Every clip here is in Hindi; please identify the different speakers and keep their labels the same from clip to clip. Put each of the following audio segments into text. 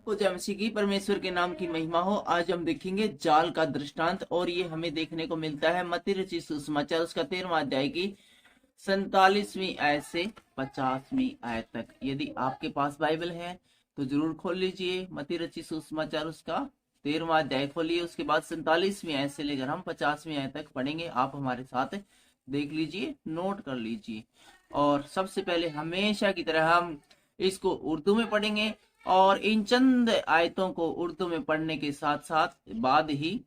Speaker 1: को जय मसीह की परमेश्वर के नाम की महिमा हो। आज हम देखेंगे जाल का दृष्टांत और ये हमें देखने को मिलता है मत्ती रचित सुसमाचार उसका 13वां अध्याय की 47वीं आयत से 50वीं आयत तक। यदि आपके पास बाइबल है तो जरूर खोल लीजिए। मत्ती रचित सुसमाचार उसका 13वां अध्याय खोलिए, उसके बाद 47वीं आयत से लेकर हम 50वीं आयत तक पढ़ेंगे। आप हमारे साथ देख लीजिए, नोट कर लीजिए। और सबसे पहले हमेशा की तरह हम इसको उर्दू में पढ़ेंगे और इन चंद आयतों को उर्दू में पढ़ने के साथ साथ बाद ही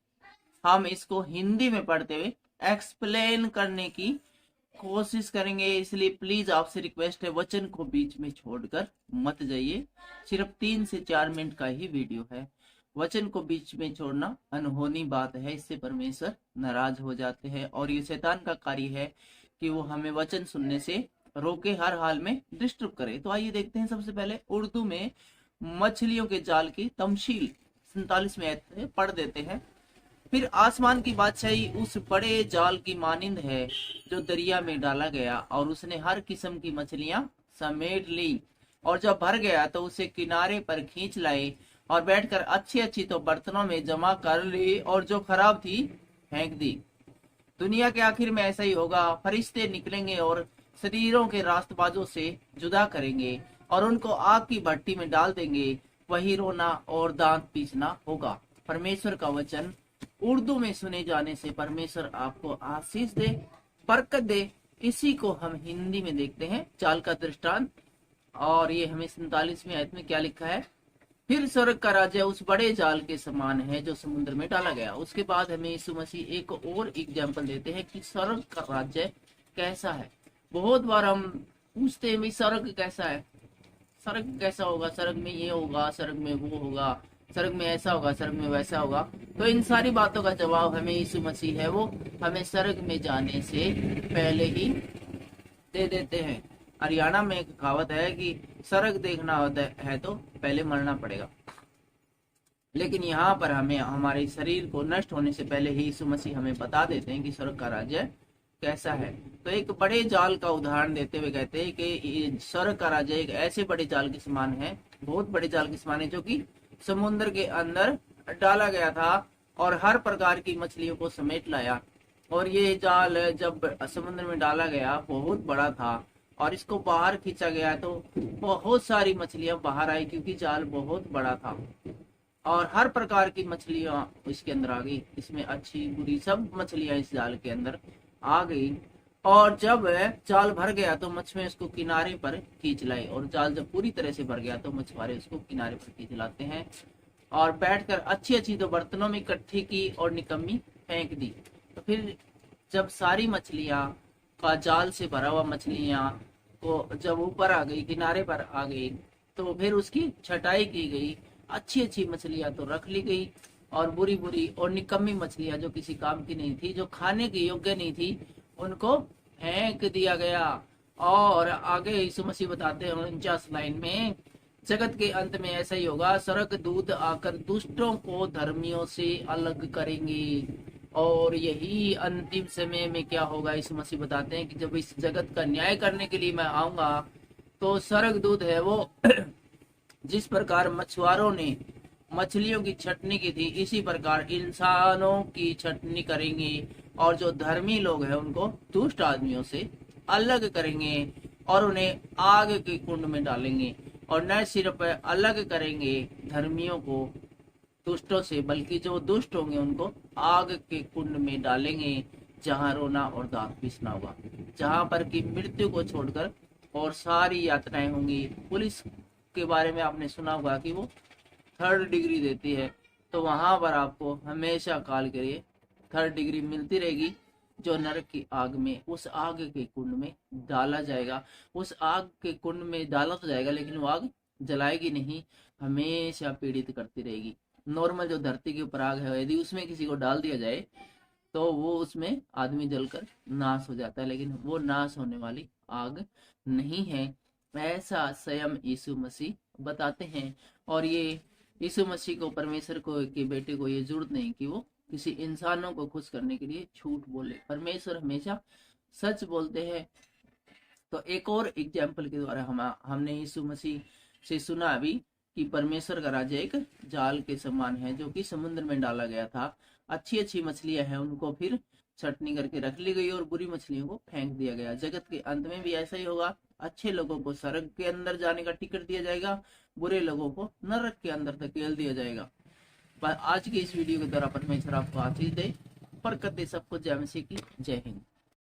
Speaker 1: हम इसको हिंदी में पढ़ते हुए एक्सप्लेन करने की कोशिश करेंगे। इसलिए प्लीज आपसे रिक्वेस्ट है, वचन को बीच में छोड़कर मत जाइए। सिर्फ 3 से 4 मिनट का ही वीडियो है। वचन को बीच में छोड़ना अनहोनी बात है, इससे परमेश्वर नाराज हो जाते हैं और ये शैतान का कार्य है कि वो हमें वचन सुनने से रोके, हर हाल में डिस्टर्ब करे। तो आइए देखते हैं। सबसे पहले उर्दू में मछलियों के जाल की तमशील 47वें आयत में पढ़ देते हैं। फिर आसमान की बादशाही उस बड़े जाल की मानिंद है जो दरिया में डाला गया, और उसने हर किस्म की मछलियां समेट ली। और जब भर गया तो उसे किनारे पर खींच लाए और बैठकर अच्छी अच्छी तो बर्तनों में जमा कर ली, और जो खराब थी फेंक दी। दुनिया के आखिर में ऐसा ही होगा। फरिश्ते निकलेंगे और शरीरों के रास्तबाजों से जुदा करेंगे और उनको आग की भट्टी में डाल देंगे। वही रोना और दांत पीसना होगा। परमेश्वर का वचन उर्दू में सुने जाने से परमेश्वर आपको आशीष दे, बरकत दे। इसी को हम हिंदी में देखते हैं, जाल का दृष्टांत। और ये हमें 47वीं आयत में क्या लिखा है। फिर स्वर्ग का राज्य उस बड़े जाल के समान है जो समुद्र में डाला गया। उसके बाद हमें यीशु मसीह एक और एग्जाम्पल देते हैं कि स्वर्ग का राज्य कैसा है। बहुत बार हम पूछते हैं, भाई स्वर्ग कैसा है, स्वर्ग कैसा होगा, स्वर्ग में ये होगा, स्वर्ग में वो होगा, स्वर्ग में ऐसा होगा, स्वर्ग में वैसा होगा। तो इन सारी बातों का जवाब हमें यीशु मसीह है, वो हमें स्वर्ग में जाने से पहले ही दे देते हैं। हरियाणा में एक कहावत है कि स्वर्ग देखना होता है तो पहले मरना पड़ेगा। लेकिन यहाँ पर हमें हमारे शरीर को नष्ट होने से पहले ही यीशु मसीह हमें बता देते हैं कि स्वर्ग का राज्य कैसा है। तो एक बड़े जाल का उदाहरण देते हुए कहते हैं कि स्वर्ग का राज्य एक ऐसे बड़े जाल के समान है, बहुत बड़े जाल के समान है, जो कि समुद्र के अंदर डाला गया था और हर प्रकार की मछलियों को समेट लाया। और ये जाल जब समुद्र में डाला गया बहुत बड़ा था और इसको बाहर खींचा गया तो बहुत सारी मछलियां बाहर आई, क्योंकि जाल बहुत बड़ा था और हर प्रकार की मछलियां इसके अंदर आ गई। इसमें अच्छी बुरी सब मछलियां इस जाल के अंदर आ गई। और जब जाल भर गया तो मछुए उसको किनारे पर खींच लाए, और जाल जब पूरी तरह से भर गया तो मछुआरे उसको किनारे पर खींच लाते हैं और बैठकर अच्छी अच्छी तो बर्तनों में इकट्ठी की और निकम्मी फेंक दी। तो फिर जब सारी मछलियां का जाल से भरा हुआ मछलियां को जब ऊपर आ गई, किनारे पर आ गई, तो फिर उसकी छटाई की गई। अच्छी अच्छी मछलियां तो रख ली गई और बुरी बुरी और निकम्मी मछलियां जो किसी काम की नहीं थी, जो खाने के योग्य नहीं थी, उनको फेंक दिया गया। और आगे यीशु मसीह बताते हैं 49 लाइन में, जगत के अंत में ऐसा ही होगा, स्वर्गदूत आकर दुष्टों को धर्मियों से अलग करेंगे। और यही अंतिम समय में क्या होगा, यीशु मसीह बताते हैं कि जब इस जगत का न्याय करने के लिए मैं आऊंगा तो स्वर्गदूत है वो जिस प्रकार मछुआरों ने मछलियों की छटनी की थी, इसी प्रकार इंसानों की छटनी करेंगे। और जो धर्मी लोग हैं उनको दुष्ट आदमियों से अलग करेंगे और उन्हें आग के कुंड में डालेंगे। और न सिर्फ अलग करेंगे धर्मियों को दुष्टों से, बल्कि जो दुष्ट होंगे उनको आग के कुंड में डालेंगे, जहां रोना और दांत पीसना होगा, जहां पर की मृत्यु को छोड़कर और सारी यातनाएं होंगी। पुलिस के बारे में आपने सुना होगा कि वो 3rd डिग्री देती है, तो वहां पर आपको हमेशा कॉल करिए, 3rd डिग्री मिलती रहेगी, जो नरक की आग में, उस आग के कुंड में डाला जाएगा। उस आग के कुंड में डाला तो जाएगा लेकिन वो आग जलाएगी नहीं, हमेशा पीड़ित करती रहेगी। नॉर्मल जो धरती के ऊपर आग है, यदि उसमें किसी को डाल दिया जाए तो वो उसमें आदमी जलकर नाश हो जाता है, लेकिन वो नाश होने वाली आग नहीं है, ऐसा स्वयं यीशु मसीह बताते हैं। और ये यीशु मसीह को, परमेश्वर को के बेटे को ये जरूरत नहीं कि वो किसी इंसानों को खुश करने के लिए झूठ बोले। परमेश्वर हमेशा सच बोलते हैं। तो एक और एग्जाम्पल के द्वारा हमने यीशु मसीह से सुना अभी कि परमेश्वर का राज्य एक जाल के समान है जो कि समुद्र में डाला गया था। अच्छी अच्छी मछलियां हैं उनको फिर छटनी करके रख ली गई और बुरी मछलियों को फेंक दिया गया। जगत के अंत में भी ऐसा ही होगा। अच्छे लोगों को स्वर्ग के अंदर जाने का टिकट दिया जाएगा, बुरे लोगों को नरक के अंदर धकेल दिया जाएगा। पर आज की इस वीडियो के द्वारा परमेश्वर आपको आशीष दे, बरकत दे सबको। जय मसीह की, जय हिंद।